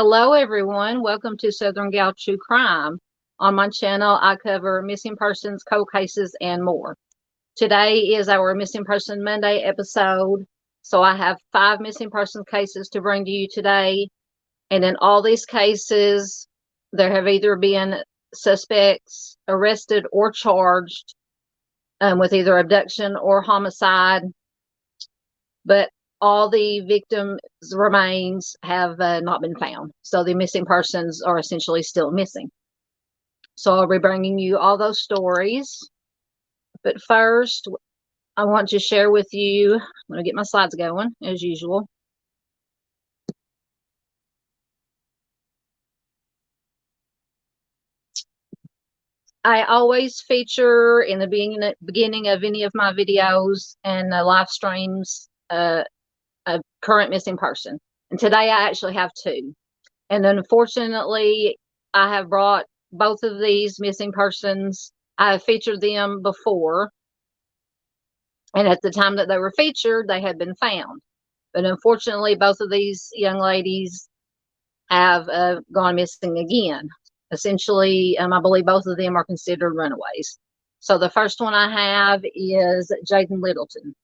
Hello, everyone. Welcome to Southern Gal True Crime. On my channel, I cover missing persons, cold cases, and more. Today is our Missing Person Monday episode. So I have 5 missing person cases to bring to you today. And in all these cases, there have either been suspects arrested or charged with either abduction or homicide. But all the victims' remains have not been found. So the missing persons are essentially still missing. So I'll be bringing you all those stories. But first, I want to share with you, I'm going to get my slides going as usual. I always feature in the beginning of any of my videos and live streams a current missing person. And today I actually have 2. And unfortunately, I have brought both of these missing persons. I have featured them before. And at the time that they were featured, they had been found. But unfortunately, both of these young ladies have gone missing again. Essentially, I believe both of them are considered runaways. So the first one I have is Jaden Littleton.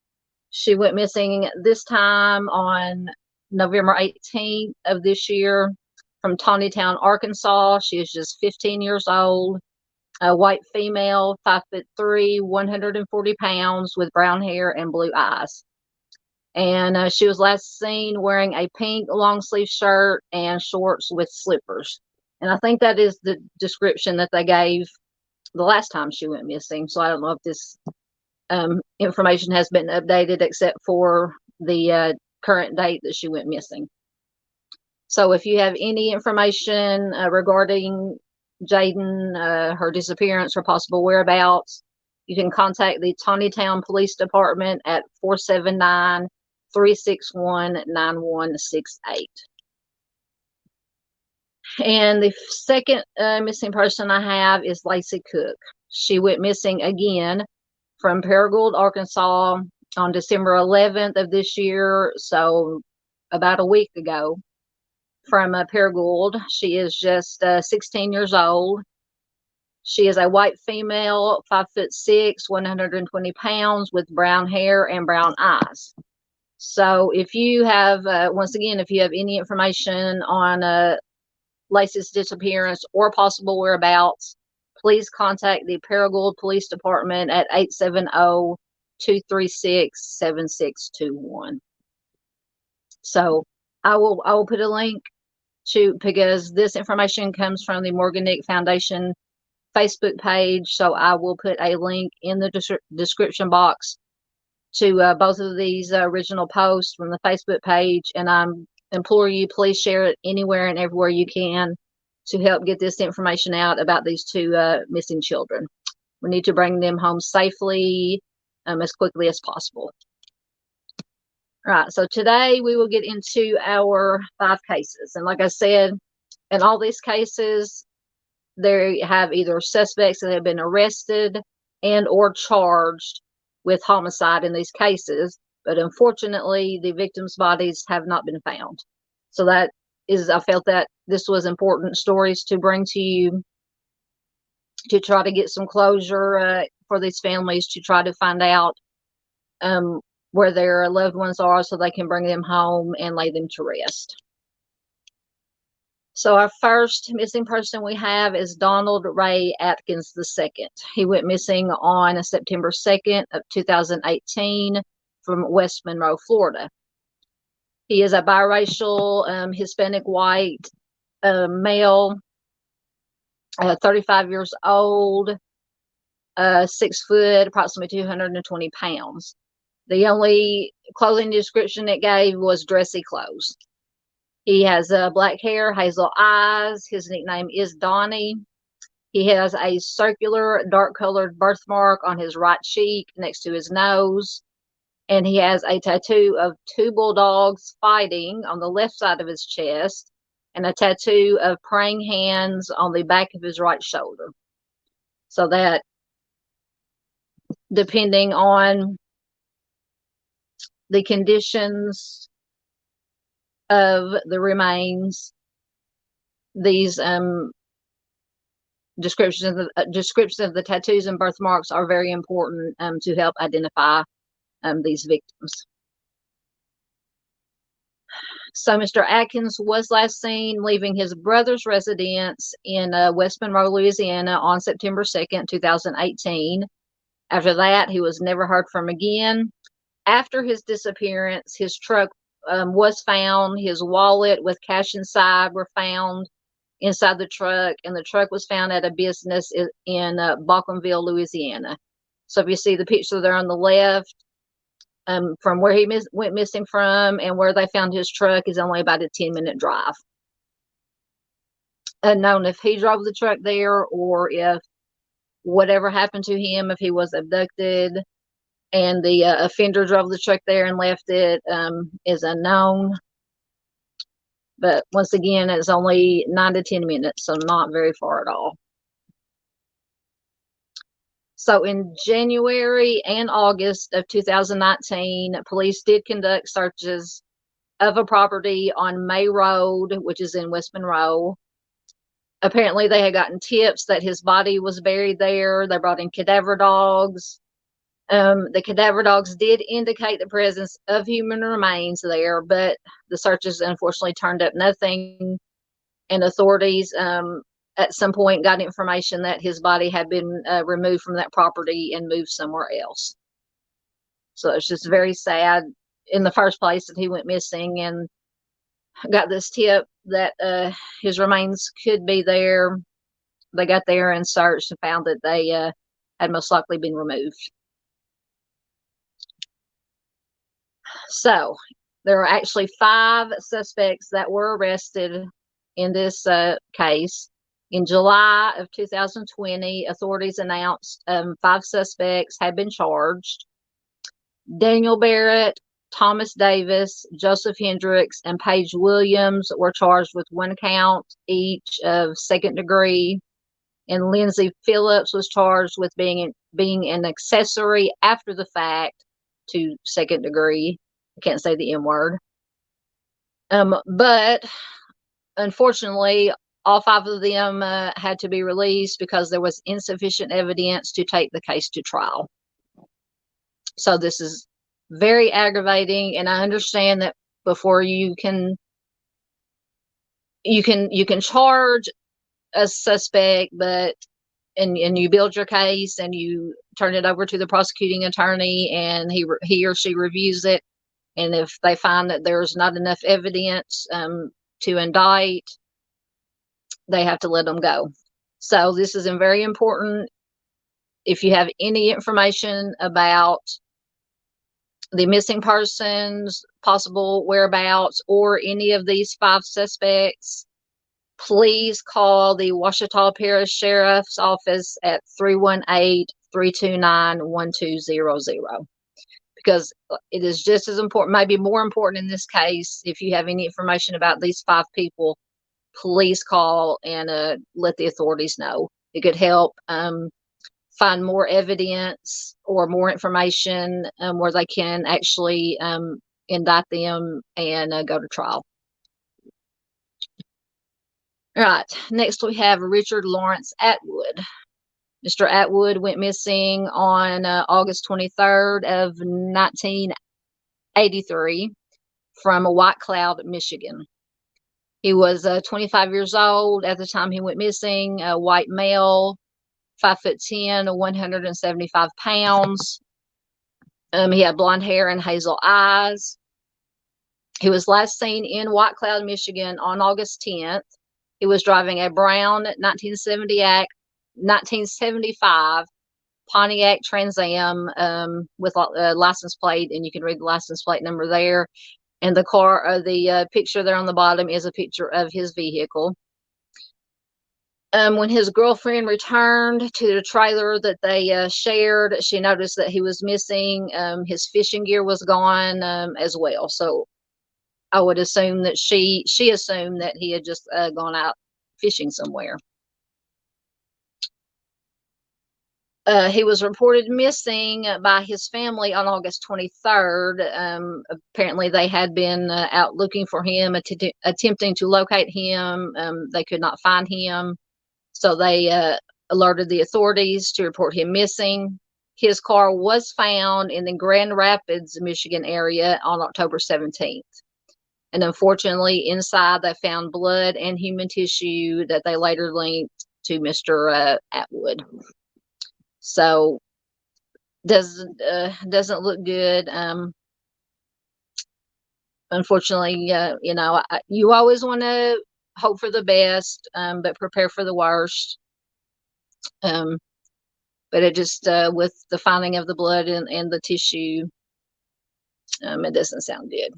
She went missing this time on November 18th of this year from Town, Arkansas. She is just 15 years old, a white female, 5'3", 140 pounds, with brown hair and blue eyes. And she was last seen wearing a pink long sleeve shirt and shorts with slippers. And I think that is the description that they gave the last time she went missing. So I don't know if this information has been updated except for the current date that she went missing. So if you have any information regarding Jaden, her disappearance or possible whereabouts, you can contact the Town Police Department at 479-361-9168. And the second missing person I have is Laci Cook. She went missing again from Paragould, Arkansas on December 11th of this year, so about a week ago from Paragould. She is just 16 years old. She is a white female, 5'6", 120 pounds, with brown hair and brown eyes. So if you have, once again, if you have any information on Laci's disappearance or possible whereabouts, please contact the Paragould Police Department at 870-236-7621. So I will put a link to, because this information comes from the Morgan Nick Foundation Facebook page. So I will put a link in the description box to both of these original posts from the Facebook page. And I implore you, please share it anywhere and everywhere you can to help get this information out about these 2 missing children. We need to bring them home safely as quickly as possible. All right, so today we will get into our 5 cases. And like I said, in all these cases, they have either suspects that have been arrested and or charged with homicide in these cases. But unfortunately, the victims' bodies have not been found. So that is, I felt that this was important stories to bring to you to try to get some closure for these families, to try to find out where their loved ones are so they can bring them home and lay them to rest. So our first missing person we have is Donald Ray Atkins II. He went missing on September 2nd of 2018 from West Monroe, Florida. He is a biracial Hispanic white male, 35 years old, 6 foot, approximately 220 pounds. The only clothing description it gave was dressy clothes. He has black hair, hazel eyes. His nickname is Donnie. He has a circular, dark-colored birthmark on his right cheek next to his nose. And he has a tattoo of 2 bulldogs fighting on the left side of his chest and a tattoo of praying hands on the back of his right shoulder. So that, depending on the conditions of the remains, these descriptions of the tattoos and birthmarks are very important to help identify these victims. So Mr. Atkins was last seen leaving his brother's residence in West Monroe, Louisiana on September 2nd, 2018. After that, he was never heard from again. After his disappearance, his truck was found. His wallet with cash inside were found inside the truck, and the truck was found at a business in Balkanville, Louisiana. So if you see the picture there on the left, from where he went missing from and where they found his truck is only about a 10-minute drive. Unknown if he drove the truck there or if whatever happened to him, if he was abducted and the offender drove the truck there and left it, is unknown. But once again, it's only 9 to 10 minutes, so not very far at all. So in January and August of 2019, police did conduct searches of a property on May Road, which is in West Monroe. Apparently, they had gotten tips that his body was buried there. They brought in cadaver dogs. The cadaver dogs did indicate the presence of human remains there, but the searches unfortunately turned up nothing, and authorities at some point got information that his body had been removed from that property and moved somewhere else. So it's just very sad in the first place that he went missing, and got this tip that his remains could be there. They got there and searched and found that they had most likely been removed. So there are actually 5 suspects that were arrested in this case. In July of 2020, authorities announced 5 suspects had been charged. Daniel Barrett, Thomas Davis, Joseph Hendricks, and Paige Williams were charged with 1 count each of second degree. And Lindsay Phillips was charged with being an accessory after the fact to second degree. I can't say the M word. But unfortunately, all 5 of them had to be released because there was insufficient evidence to take the case to trial. So this is very aggravating, and I understand that before you can charge a suspect, but and you build your case and you turn it over to the prosecuting attorney, and he or she reviews it, and if they find that there's not enough evidence to indict, they have to let them go. So this is very important. If you have any information about the missing persons, possible whereabouts, or any of these 5 suspects, please call the Ouachita Parish Sheriff's Office at 318-329-1200. Because it is just as important, maybe more important in this case. If you have any information about these 5 people, please call and let the authorities know. It could help find more evidence or more information where they can actually indict them and go to trial. All right, next we have Richard Lawrence Atwood. Mr. Atwood went missing on August 23rd of 1983 from White Cloud, Michigan. He was 25 years old at the time he went missing, a white male, 5'10", 175 pounds. He had blonde hair and hazel eyes. He was last seen in White Cloud, Michigan on August 10th. He was driving a brown 1975 Pontiac Trans Am with a license plate, and you can read the license plate number there. And the car, the picture there on the bottom is a picture of his vehicle. When his girlfriend returned to the trailer that they shared, she noticed that he was missing. His fishing gear was gone as well. So I would assume that she assumed that he had just gone out fishing somewhere. He was reported missing by his family on August 23rd. Apparently, they had been out looking for him, attempting to locate him. They could not find him, so they alerted the authorities to report him missing. His car was found in the Grand Rapids, Michigan area on October 17th. And unfortunately, inside they found blood and human tissue that they later linked to Mr. Atwood. So doesn't look good. Unfortunately, you always want to hope for the best, but prepare for the worst. But it just with the finding of the blood and the tissue, it doesn't sound good.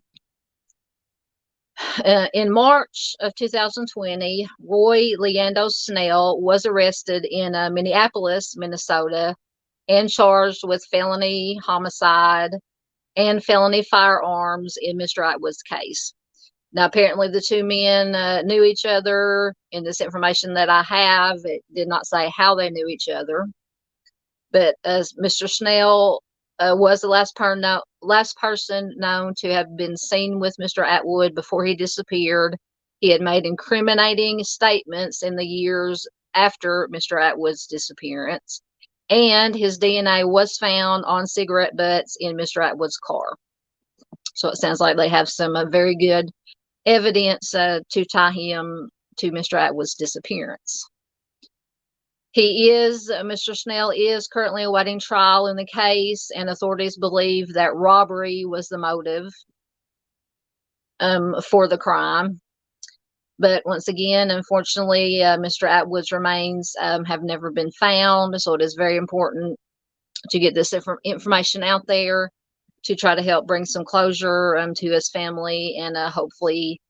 In March of 2020, Roy Leando Snell was arrested in Minneapolis, Minnesota, and charged with felony homicide and felony firearms in Mr. Atwood's case. Now, apparently, the two men knew each other. In this information that I have, it did not say how they knew each other. But as Mr. Snell was the last person known to have been seen with Mr. Atwood before he disappeared. He had made incriminating statements in the years after Mr. Atwood's disappearance, and his DNA was found on cigarette butts in Mr. Atwood's car. So it sounds like they have some very good evidence to tie him to Mr. Atwood's disappearance. Mr. Snell is currently awaiting trial in the case, and authorities believe that robbery was the motive for the crime. But once again, unfortunately, Mr. Atwood's remains have never been found, so it is very important to get this information out there to try to help bring some closure to his family and hopefully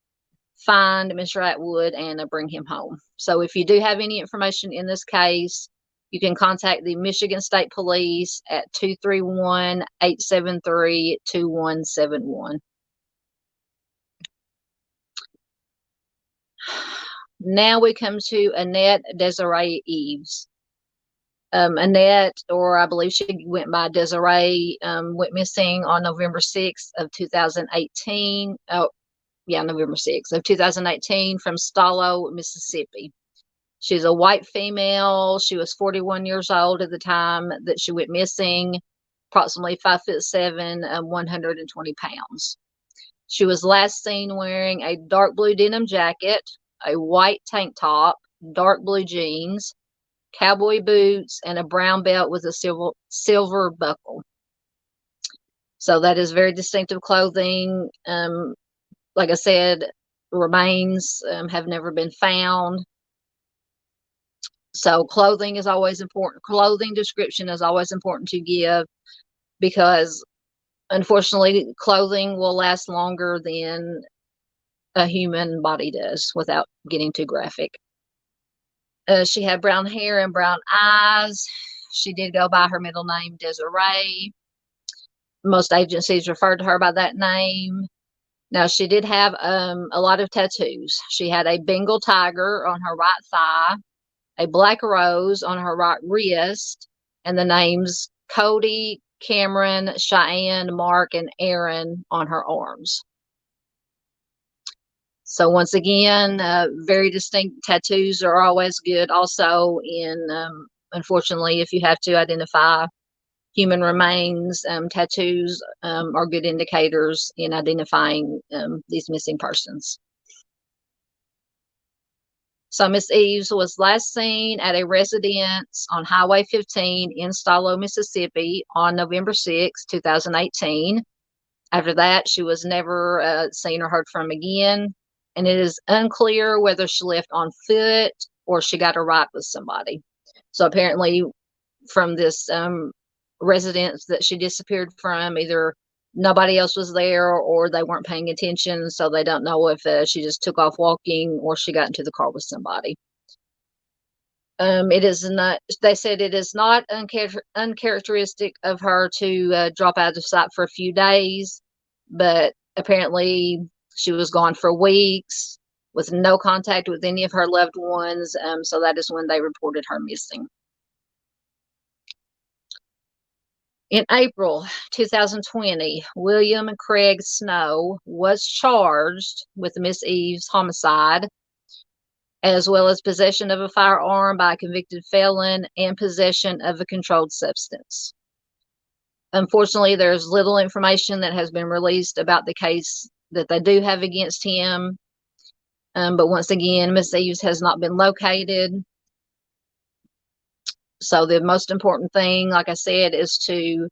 find Mr. Atwood and bring him home. So if you do have any information in this case, you can contact the Michigan State Police at 231-873-2171. Now we come to Annette Desiree Eves. Annette, or I believe she went by Desiree, went missing on November 6th of 2018. November 6th of 2018 from Stallo, Mississippi. She's a white female. She was 41 years old at the time that she went missing, approximately 5'7", 120 pounds. She was last seen wearing a dark blue denim jacket, a white tank top, dark blue jeans, cowboy boots, and a brown belt with a silver buckle. So that is very distinctive clothing. Like I said, remains have never been found. So clothing is always important. Clothing description is always important to give because, unfortunately, clothing will last longer than a human body does without getting too graphic. She had brown hair and brown eyes. She did go by her middle name, Desiree. Most agencies referred to her by that name. Now, she did have a lot of tattoos. She had a Bengal tiger on her right thigh, a black rose on her right wrist, and the names Cody, Cameron, Cheyenne, Mark, and Aaron on her arms. So once again, very distinct tattoos are always good. Also, unfortunately, if you have to identify human remains, tattoos are good indicators in identifying these missing persons. So Miss Eves was last seen at a residence on Highway 15 in Stallo, Mississippi on November 6, 2018. After that, she was never seen or heard from again, and it is unclear whether she left on foot or she got a ride with somebody. So apparently from this residence that she disappeared from, either nobody else was there or they weren't paying attention, so they don't know if she just took off walking or she got into the car with somebody. It is not, they said it is not uncharacteristic of her to drop out of sight for a few days, but apparently she was gone for weeks with no contact with any of her loved ones, so that is when they reported her missing. In April 2020, William Craig Snow was charged with Miss Eve's homicide, as well as possession of a firearm by a convicted felon and possession of a controlled substance. Unfortunately, there's little information that has been released about the case that they do have against him. But once again, Miss Eves has not been located. So the most important thing, like I said, is to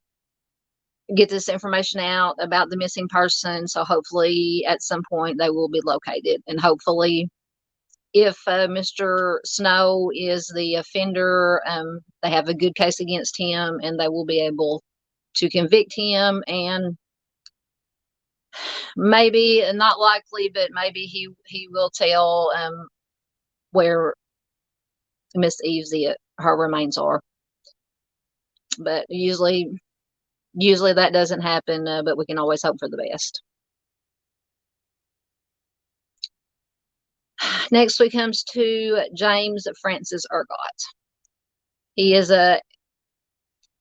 get this information out about the missing person. So hopefully at some point they will be located. And hopefully if Mr. Snow is the offender, they have a good case against him and they will be able to convict him, and maybe, not likely, but maybe he will tell where Miss Eve's her remains are. But usually that doesn't happen, but we can always hope for the best. Next we comes to James Francis Ergott. He is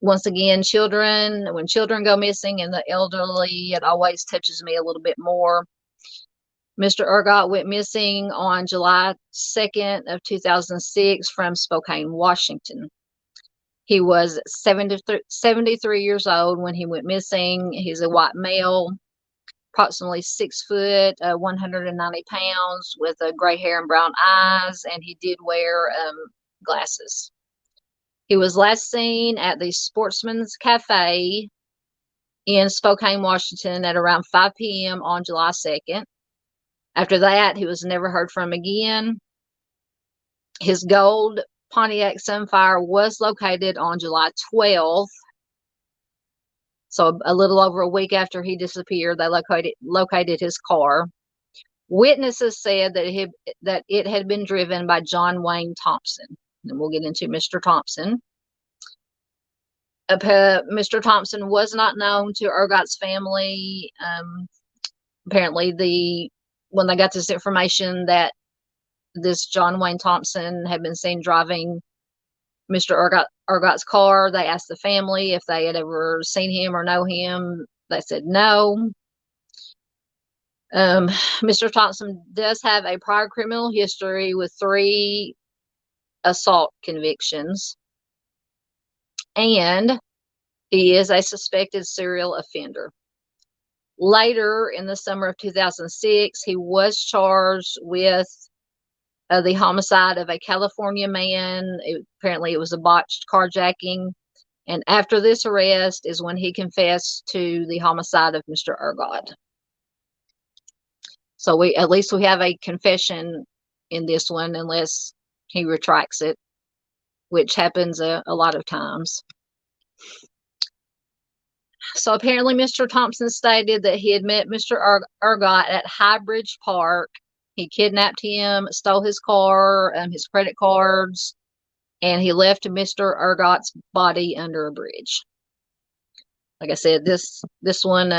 once again, when children go missing and the elderly, it always touches me a little bit more. Mr. Ergott went missing on July 2nd of 2006 from Spokane, Washington. He was 73 years old when he went missing. He's a white male, approximately 6 foot, 190 pounds, with gray hair and brown eyes, and he did wear glasses. He was last seen at the Sportsman's Cafe in Spokane, Washington at around 5 p.m. on July 2nd. After that, he was never heard from again. His gold Pontiac Sunfire was located on July 12th. So a little over a week after he disappeared, they located his car. Witnesses said that it had been driven by John Wayne Thompson. And we'll get into Mr. Thompson. Mr. Thompson was not known to Ergott's family. Apparently, when they got this information that this John Wayne Thompson had been seen driving Mr. Ergott's car, they asked the family if they had ever seen him or know him. They said no. Mr. Thompson does have a prior criminal history with 3 assault convictions, and he is a suspected serial offender. Later in the summer of 2006, he was charged with the homicide of a California man. Apparently it was a botched carjacking. And after this arrest is when he confessed to the homicide of Mr. Ergott. So at least we have a confession in this one, unless he retracts it, which happens a lot of times. So apparently Mr. Thompson stated that he had met Mr. Ergott at High Bridge Park. He kidnapped him, stole his car, his credit cards, and he left Mr. Ergott's body under a bridge. Like I said, this one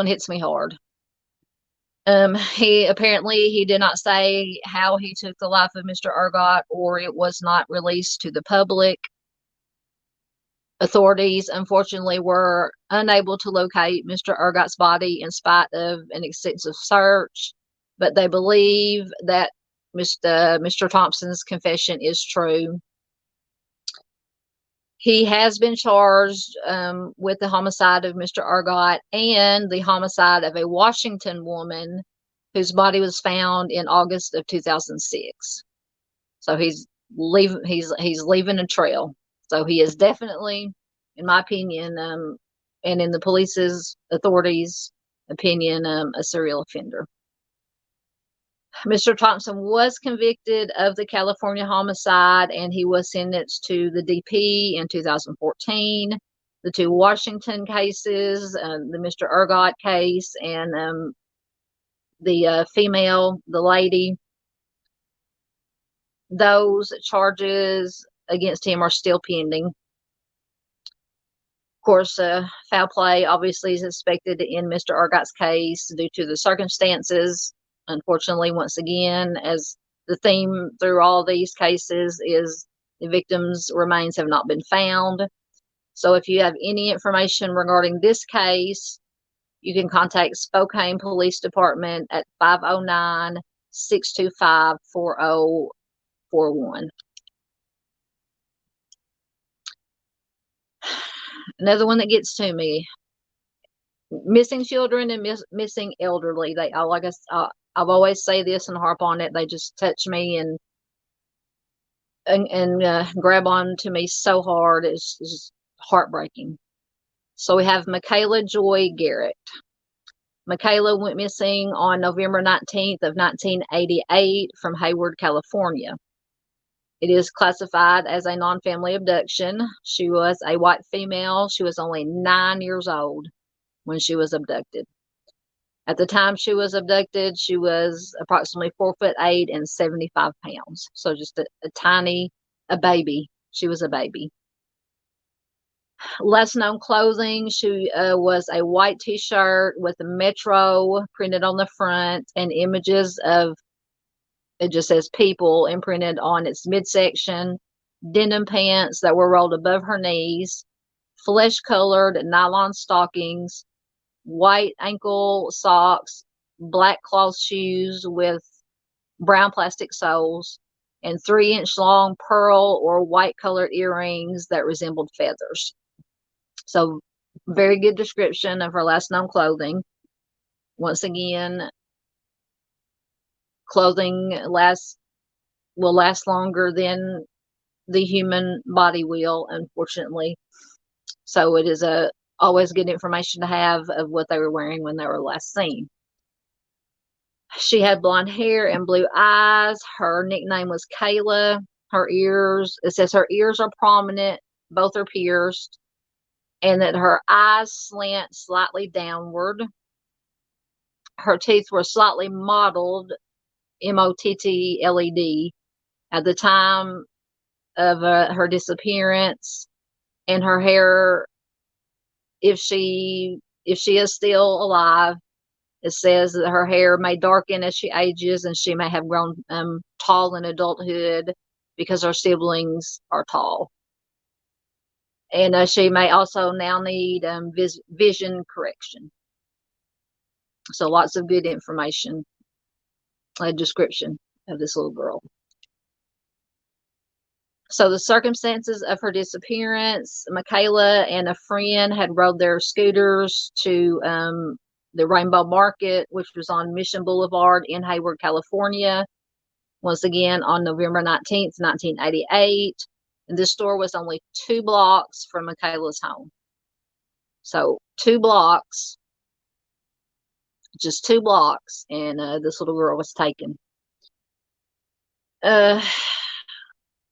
hits me hard. He did not say how he took the life of Mr. Ergott, or it was not released to the public. Authorities, unfortunately, were unable to locate Mr. Ergott's body in spite of an extensive search, but they believe that Mr. Thompson's confession is true. He has been charged with the homicide of Mr. Ergott and the homicide of a Washington woman whose body was found in August of 2006. So he's leaving a trail. So he is definitely, in my opinion, and in the authorities' opinion, a serial offender. Mr. Thompson was convicted of the California homicide, and he was sentenced to the DP in 2014. The 2 Washington cases, the Mr. Ergott case, and the lady, those charges against him are still pending. Of course, foul play obviously is suspected in Mr. Ergott's case due to the circumstances. Unfortunately, once again, as the theme through all these cases is the victims' remains have not been found. So if you have any information regarding this case, you can contact Spokane Police Department at 509-625-4041. Another one that gets to me, missing children and missing elderly. They, like I've always say this and harp on it. They just touch me and grab on to me so hard. It's just heartbreaking. So we have Michaela Joy Garrett. Michaela went missing on November 19th of 1988 from Hayward, California. It is classified as a non-family abduction. She was a white female. She was only 9 years old when she was abducted. At the time she was abducted, she was approximately 4'8" and 75 pounds. So just a baby. She was a baby. Less known clothing, she was a white t-shirt with a Metro printed on the front and images of, it just says people imprinted on its midsection, denim pants that were rolled above her knees, flesh-colored nylon stockings, white ankle socks, black cloth shoes with brown plastic soles, and 3-inch long pearl or white colored earrings that resembled feathers. So very good description of her last known clothing. Once again, clothing will last longer than the human body will, unfortunately. So it is always good information to have of what they were wearing when they were last seen. She had blonde hair and blue eyes. Her nickname was Kayla. It says her ears are prominent, both are pierced, and that her eyes slant slightly downward. Her teeth were slightly mottled, MOTTLED, at the time of her disappearance. And her hair, if she is still alive, it says that her hair may darken as she ages, and she may have grown tall in adulthood because her siblings are tall. And she may also now need vision correction. So lots of good information, a description of this little girl. So the circumstances of her disappearance, Michaela and a friend had rode their scooters to the Rainbow Market, which was on Mission Boulevard in Hayward, California, once again on November 19th, 1988. And this store was only 2 blocks from Michaela's home. So 2 blocks, just 2 blocks, and this little girl was taken.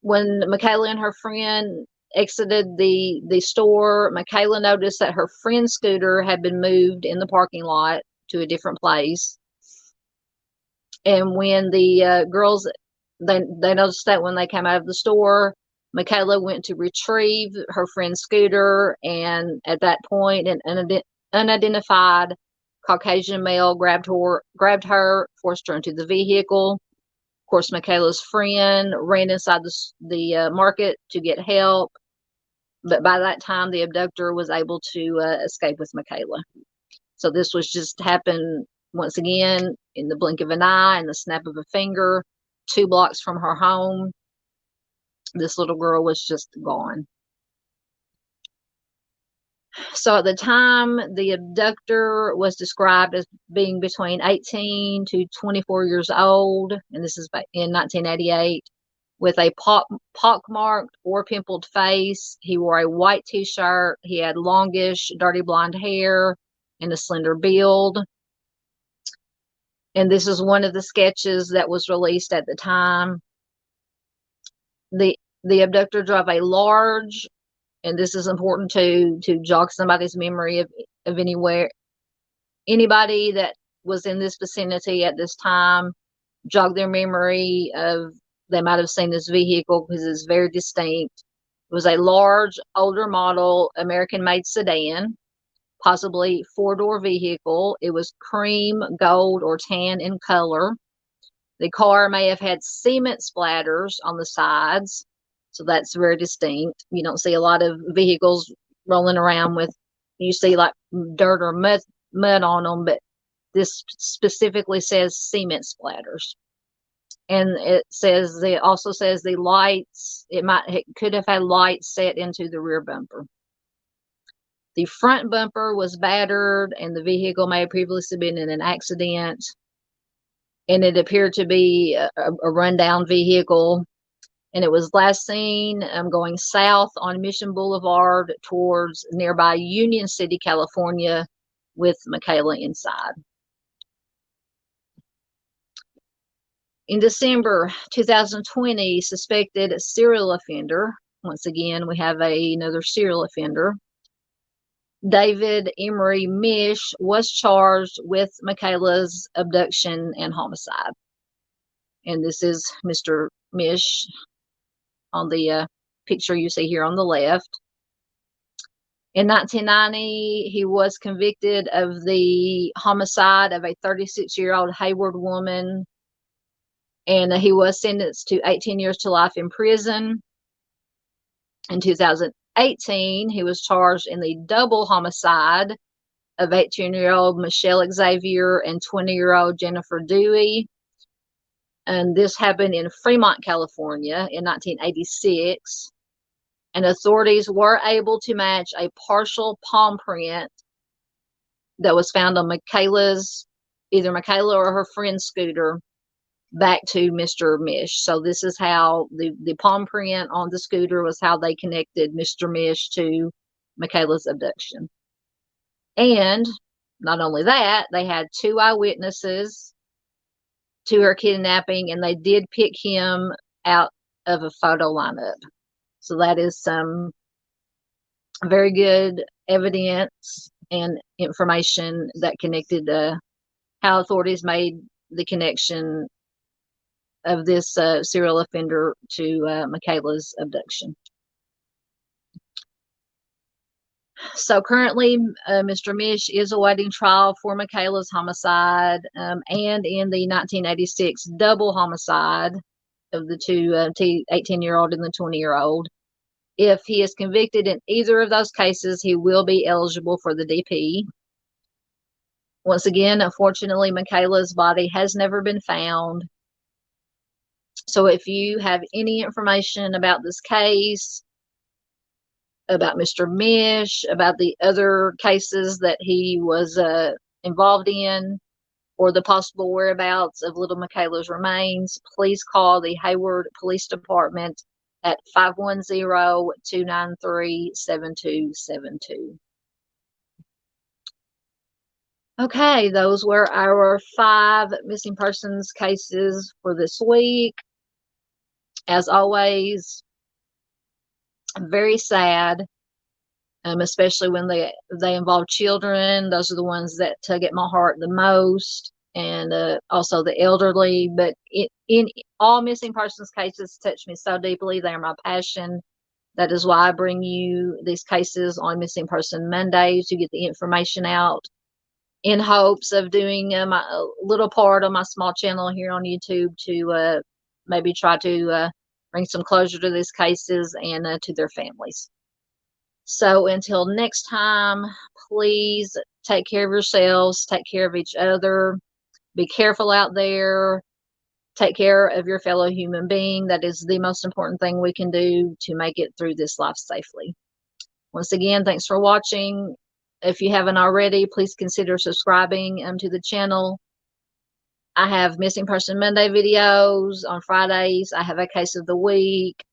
When Michaela and her friend exited the store, Michaela noticed that her friend's scooter had been moved in the parking lot to a different place. And when the girls, they noticed that when they came out of the store, Michaela went to retrieve her friend's scooter, and at that point, an unidentified Caucasian male grabbed her, forced her into the vehicle. Of course, Michaela's friend ran inside the market to get help, but by that time, the abductor was able to escape with Michaela. So this was just happened once again in the blink of an eye and the snap of a finger, 2 blocks from her home. This little girl was just gone. So at the time, the abductor was described as being between 18 to 24 years old, and this is in 1988, with a pockmarked or pimpled face. He wore a white t-shirt. He had longish, dirty blonde hair and a slender build. And this is one of the sketches that was released at the time. The abductor drove a large, and this is important to jog somebody's memory of anybody that was in this vicinity at this time, jog their memory of, they might have seen this vehicle because it's very distinct. It was a large, older model, American-made sedan, possibly 4-door vehicle. It was cream, gold, or tan in color. The car may have had cement splatters on the sides, so that's very distinct. You don't see a lot of vehicles rolling around with, you see like dirt or mud on them, but this specifically says cement splatters. And it also says the lights, it could have had lights set into the rear bumper. The front bumper was battered, and the vehicle may have previously been in an accident. And it appeared to be a rundown vehicle. And it was last seen going south on Mission Boulevard towards nearby Union City, California, with Michaela inside. In December 2020, suspected serial offender. Once again, we have another serial offender. David Emery Mish was charged with Michaela's abduction and homicide. And this is Mr. Mish on the picture you see here on the left. In 1990, he was convicted of the homicide of a 36-year-old Hayward woman, and he was sentenced to 18 years to life in prison. In 2018, he was charged in the double homicide of 18-year-old Michelle Xavier and 20-year-old Jennifer Dewey. And this happened in Fremont, California in 1986. And authorities were able to match a partial palm print that was found on either Michaela or her friend's scooter back to Mr. Mish. So this is how the palm print on the scooter was how they connected Mr. Mish to Michaela's abduction. And not only that, they had 2 eyewitnesses to her kidnapping, and they did pick him out of a photo lineup. So that is some very good evidence and information that connected how authorities made the connection of this serial offender to Michaela's abduction. So currently, Mr. Mish is awaiting trial for Michaela's homicide and in the 1986 double homicide of the 18-year-old and the 20-year-old. If he is convicted in either of those cases, he will be eligible for the DP. Once again, unfortunately, Michaela's body has never been found. So if you have any information about this case, about Mr. Mish, about the other cases that he was involved in, or the possible whereabouts of little Michaela's remains, please call the Hayward Police Department at 510-293-7272. Okay, those were our 5 missing persons cases for this week. As always, very sad, especially when they involve children. Those are the ones that tug at my heart the most, and also the elderly. But in all missing persons cases touch me so deeply. They are my passion. That is why I bring you these cases on Missing Person Mondays to get the information out, in hopes of doing my little part of my small channel here on YouTube to maybe try to bring some closure to these cases and to their families. So until next time, please take care of yourselves, take care of each other, be careful out there, take care of your fellow human being. That is the most important thing we can do to make it through this life safely. Once again, thanks for watching. If you haven't already, please consider subscribing to the channel. I have Missing Person Monday videos. On Fridays, I have a case of the week.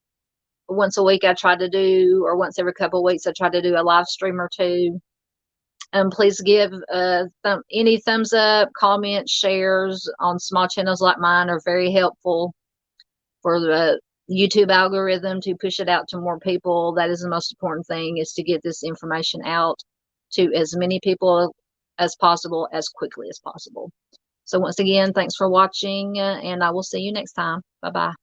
Once a week I try to do, or once every couple of weeks, I try to do a live stream or 2. Please give any thumbs up, comments, shares on small channels like mine are very helpful for the YouTube algorithm to push it out to more people. That is the most important thing, is to get this information out to as many people as possible, as quickly as possible. So once again, thanks for watching, and I will see you next time. Bye-bye.